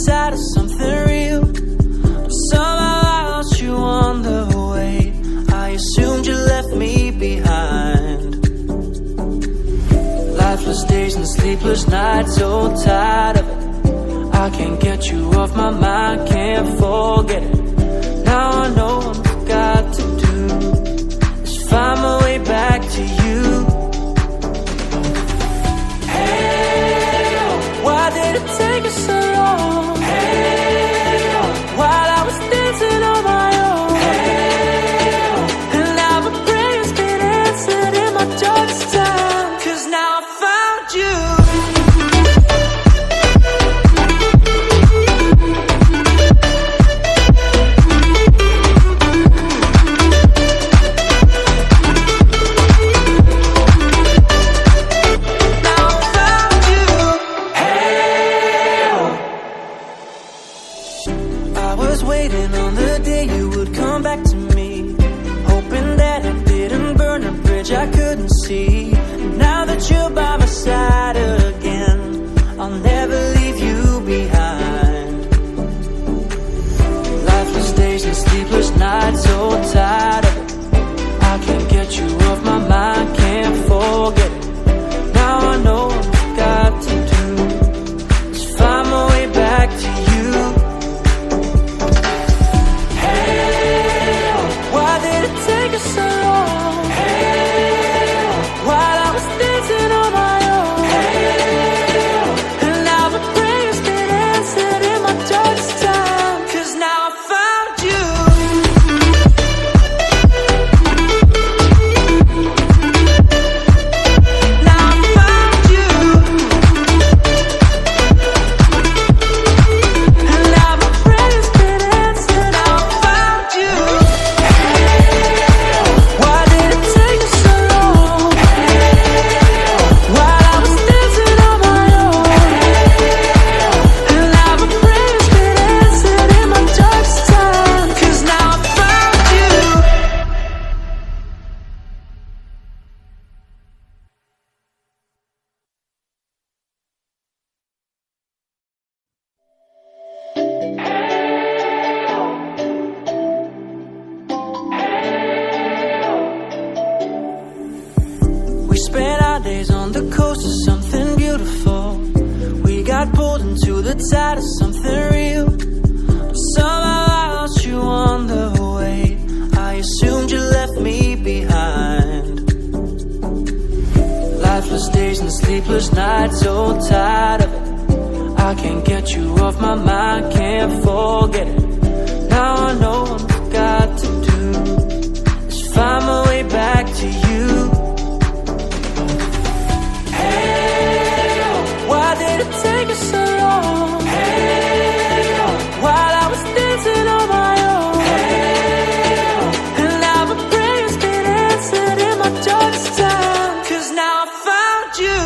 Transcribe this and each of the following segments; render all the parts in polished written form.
tide of something real. But somehow I lost you on the way. I assumed you left me behind. Lifeless days and sleepless nights, so tired of it. I can't get you off my mind, can't forget it. Now I know what I've got to do is find my way back to you. Hey, why did it take us so long? Hey, while I was dancing on my own. Hey, and now my prayers get answered in my darkest time. 'Cause now I found you. Waiting on the day you would come back to me, hoping that I didn't burn a bridge I couldn't see. Now that you're by my side again, I'll never leave you behind. Lifeless days and sleepless nights, so tired of it. I can't get you off my mind, can't forget it. Now I know what I've got to do is find my way back to you. Take us so long. Hey, while I was dancing on my own. Hey, and now my prayers get answered in my darkest time. 'Cause now I found you. Now I found you. And now my prayers get answered. Now I found you. We spent our days on the coast of something beautiful. We got pulled into the tide of something real. But somehow I lost you on the way. I assumed you left me behind. Lifeless days and sleepless nights, so tired of it. I can't get you off my mind, can't forget it. Now I know what I've got to do is find my way back to you. Take us so long. Hey, while I was dancing on my own. Hey, and now my prayers get answered in my darkest time. 'Cause now I found you.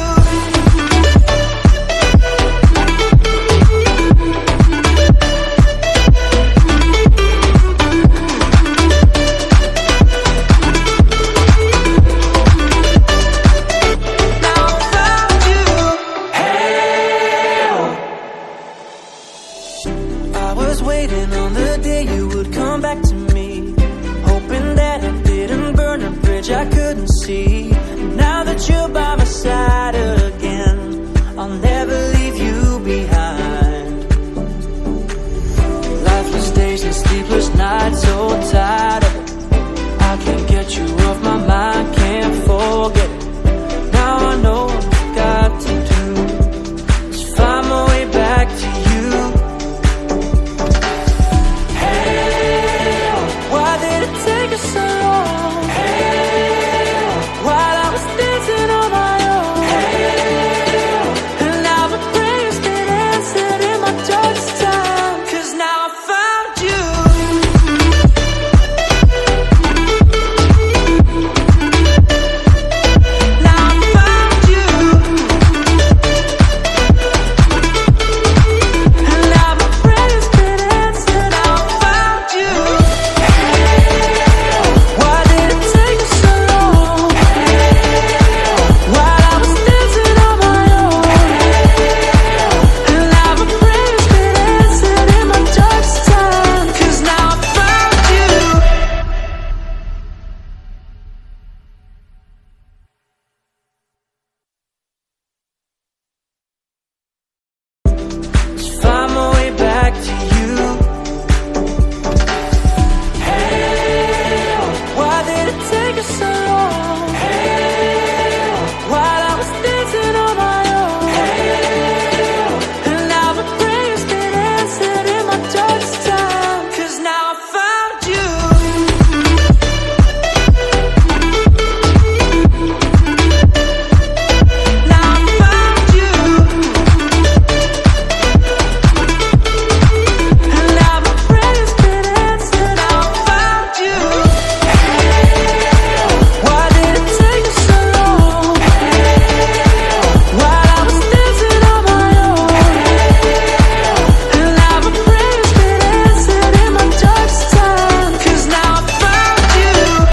Waiting on the day you would come back to me, hoping that I didn't burn a bridge I couldn't see. Now that you're by my side again, I'll never leave